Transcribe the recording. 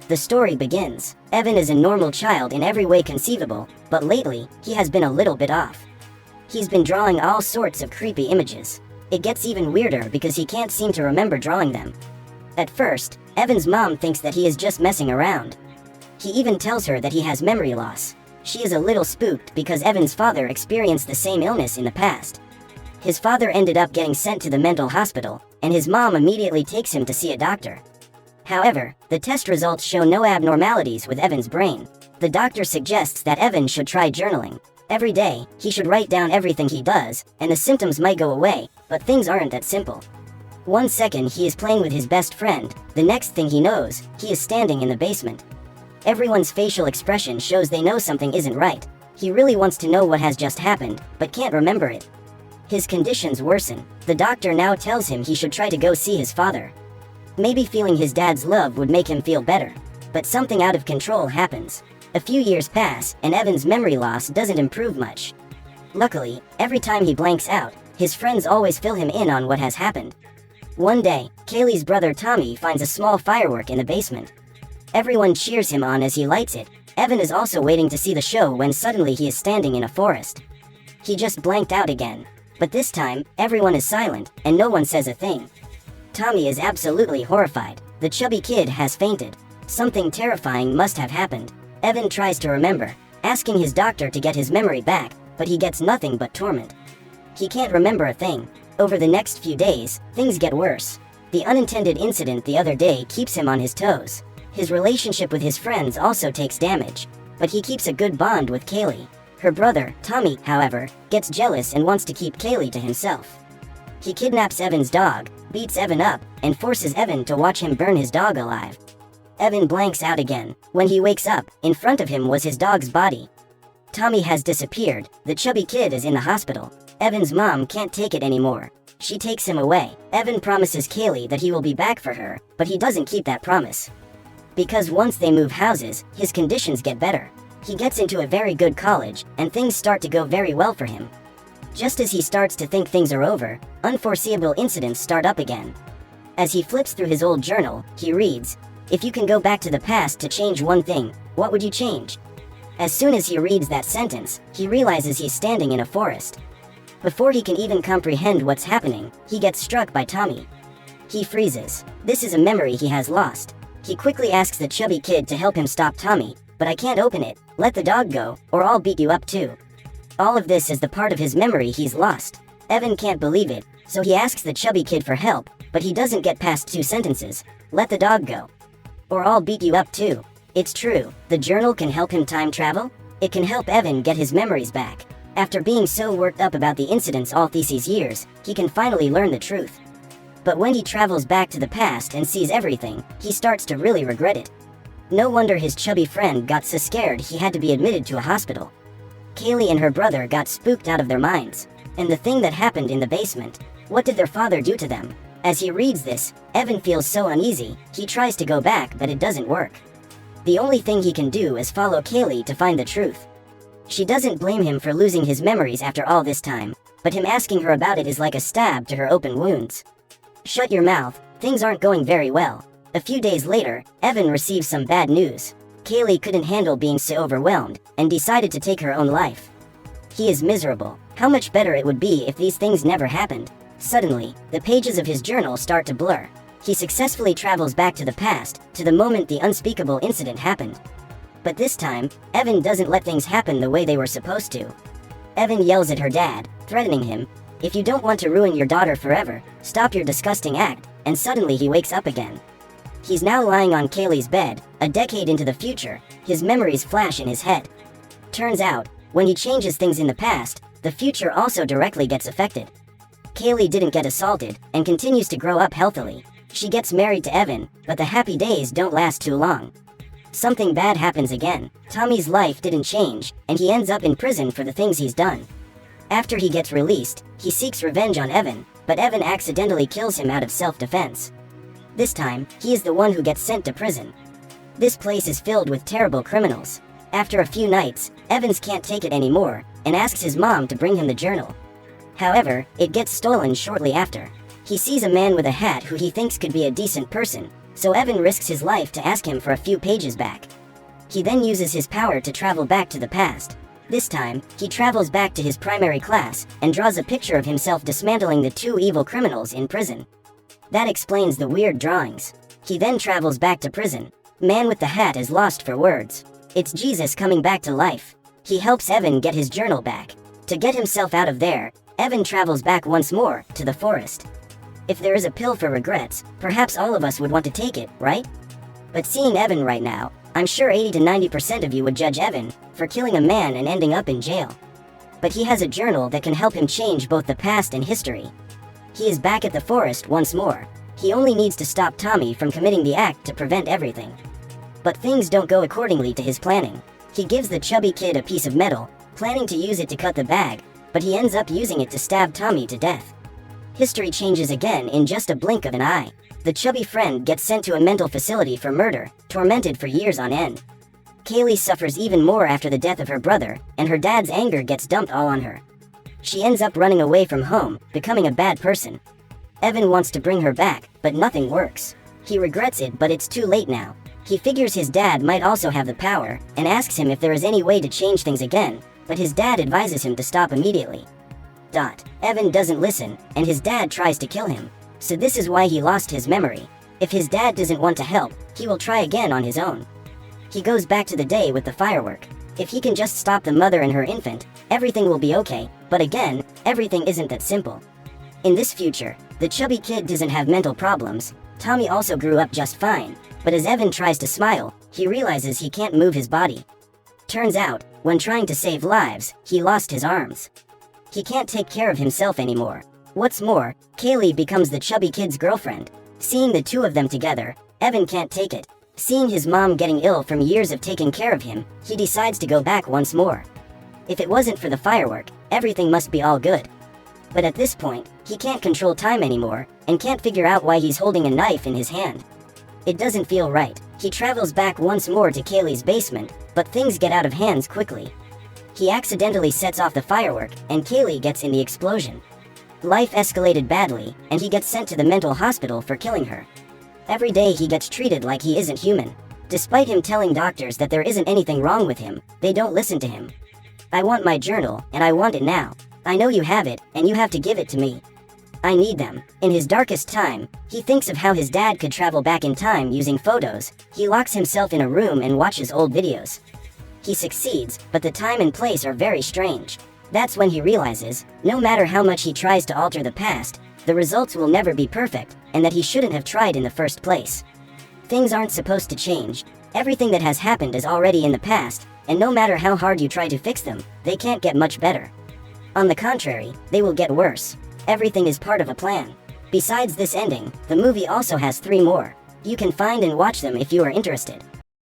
The story begins. Evan is a normal child in every way conceivable, but lately, he has been a little bit off. He's been drawing all sorts of creepy images. It gets even weirder because he can't seem to remember drawing them. At first, Evan's mom thinks that he is just messing around. He even tells her that he has memory loss. She is a little spooked because Evan's father experienced the same illness in the past. His father ended up getting sent to the mental hospital, and his mom immediately takes him to see a doctor. However, the test results show no abnormalities with Evan's brain. The doctor suggests that Evan should try journaling. Every day, he should write down everything he does, and the symptoms might go away, but things aren't that simple. One second he is playing with his best friend, the next thing he knows, he is standing in the basement. Everyone's facial expression shows they know something isn't right. He really wants to know what has just happened, but can't remember it. His conditions worsen. The doctor now tells him he should try to go see his father. Maybe feeling his dad's love would make him feel better. But something out of control happens. A few years pass, and Evan's memory loss doesn't improve much. Luckily, every time he blanks out, his friends always fill him in on what has happened. One day, Kaylee's brother Tommy finds a small firework in the basement. Everyone cheers him on as he lights it. Evan is also waiting to see the show when suddenly he is standing in a forest. He just blanked out again. But this time, everyone is silent, and no one says a thing. Tommy is absolutely horrified. The chubby kid has fainted. Something terrifying must have happened. Evan tries to remember, asking his doctor to get his memory back, but he gets nothing but torment. He can't remember a thing. Over the next few days, things get worse. The unintended incident the other day keeps him on his toes. His relationship with his friends also takes damage, but he keeps a good bond with Kaylee. Her brother, Tommy, however, gets jealous and wants to keep Kaylee to himself. He kidnaps Evan's dog, beats Evan up, and forces Evan to watch him burn his dog alive. Evan blanks out again. When he wakes up, in front of him was his dog's body. Tommy has disappeared. The chubby kid is in the hospital. Evan's mom can't take it anymore. She takes him away. Evan promises Kaylee that he will be back for her, but he doesn't keep that promise. Because once they move houses, his conditions get better. He gets into a very good college, and things start to go very well for him. Just as he starts to think things are over, unforeseeable incidents start up again. As he flips through his old journal, he reads, "If you can go back to the past to change one thing, what would you change?" As soon as he reads that sentence, he realizes he's standing in a forest. Before he can even comprehend what's happening, he gets struck by Tommy. He freezes. This is a memory he has lost. He quickly asks the chubby kid to help him stop Tommy, "But I can't open it. Let the dog go, or I'll beat you up too." All of this is the part of his memory he's lost. Evan can't believe it, so he asks the chubby kid for help, but he doesn't get past 2 sentences. "Let the dog go, or I'll beat you up too." It's true, the journal can help him time travel. It can help Evan get his memories back. After being so worked up about the incidents all these years, he can finally learn the truth. But when he travels back to the past and sees everything, he starts to really regret it. No wonder his chubby friend got so scared he had to be admitted to a hospital. Kaylee and her brother got spooked out of their minds. And the thing that happened in the basement, what did their father do to them? As he reads this, Evan feels so uneasy, he tries to go back but it doesn't work. The only thing he can do is follow Kaylee to find the truth. She doesn't blame him for losing his memories after all this time, but him asking her about it is like a stab to her open wounds. Shut your mouth, things aren't going very well. A few days later, Evan receives some bad news. Kaylee couldn't handle being so overwhelmed, and decided to take her own life. He is miserable. How much better it would be if these things never happened. Suddenly, the pages of his journal start to blur. He successfully travels back to the past, to the moment the unspeakable incident happened. But this time, Evan doesn't let things happen the way they were supposed to. Evan yells at her dad, threatening him, "If you don't want to ruin your daughter forever, stop your disgusting act," and suddenly he wakes up again. He's now lying on Kaylee's bed, a decade into the future. His memories flash in his head. Turns out, when he changes things in the past, the future also directly gets affected. Kaylee didn't get assaulted, and continues to grow up healthily. She gets married to Evan, but the happy days don't last too long. Something bad happens again. Tommy's life didn't change, and he ends up in prison for the things he's done. After he gets released, he seeks revenge on Evan, but Evan accidentally kills him out of self-defense. This time, he is the one who gets sent to prison. This place is filled with terrible criminals. After a few nights, Evans can't take it anymore, and asks his mom to bring him the journal. However, it gets stolen shortly after. He sees a man with a hat who he thinks could be a decent person, so Evan risks his life to ask him for a few pages back. He then uses his power to travel back to the past. This time, he travels back to his primary class and draws a picture of himself dismantling the two evil criminals in prison. That explains the weird drawings. He then travels back to prison. Man with the hat is lost for words. It's Jesus coming back to life. He helps Evan get his journal back. To get himself out of there, Evan travels back once more to the forest. If there is a pill for regrets, perhaps all of us would want to take it, right? But seeing Evan right now, I'm sure 80 to 90% of you would judge Evan for killing a man and ending up in jail. But he has a journal that can help him change both the past and history. He is back at the forest once more. He only needs to stop Tommy from committing the act to prevent everything. But things don't go accordingly to his planning. He gives the chubby kid a piece of metal, planning to use it to cut the bag, but he ends up using it to stab Tommy to death. History changes again in just a blink of an eye. The chubby friend gets sent to a mental facility for murder, tormented for years on end. Kaylee suffers even more after the death of her brother, and her dad's anger gets dumped all on her. She ends up running away from home, becoming a bad person. Evan wants to bring her back, but nothing works. He regrets it, but it's too late now. He figures his dad might also have the power, and asks him if there is any way to change things again, but his dad advises him to stop immediately. Evan doesn't listen, and his dad tries to kill him. So this is why he lost his memory. If his dad doesn't want to help, he will try again on his own. He goes back to the day with the firework. If he can just stop the mother and her infant, everything will be okay, but again, everything isn't that simple. In this future, the chubby kid doesn't have mental problems. Tommy also grew up just fine, but as Evan tries to smile, he realizes he can't move his body. Turns out, when trying to save lives, he lost his arms. He can't take care of himself anymore. What's more, Kaylee becomes the chubby kid's girlfriend. Seeing the two of them together, Evan can't take it. Seeing his mom getting ill from years of taking care of him, he decides to go back once more. If it wasn't for the firework, everything must be all good. But at this point, he can't control time anymore, and can't figure out why he's holding a knife in his hand. It doesn't feel right. He travels back once more to Kaylee's basement, but things get out of hands quickly. He accidentally sets off the firework, and Kaylee gets in the explosion. Life escalated badly, and he gets sent to the mental hospital for killing her. Every day he gets treated like he isn't human. Despite him telling doctors that there isn't anything wrong with him, they don't listen to him. I want my journal, and I want it now. I know you have it, and you have to give it to me. I need them. In his darkest time, he thinks of how his dad could travel back in time using photos. He locks himself in a room and watches old videos. He succeeds, but the time and place are very strange. That's when he realizes, no matter how much he tries to alter the past, the results will never be perfect, and that he shouldn't have tried in the first place. Things aren't supposed to change. Everything that has happened is already in the past, and no matter how hard you try to fix them, they can't get much better. On the contrary, they will get worse. Everything is part of a plan. Besides this ending, the movie also has 3 more. You can find and watch them if you are interested.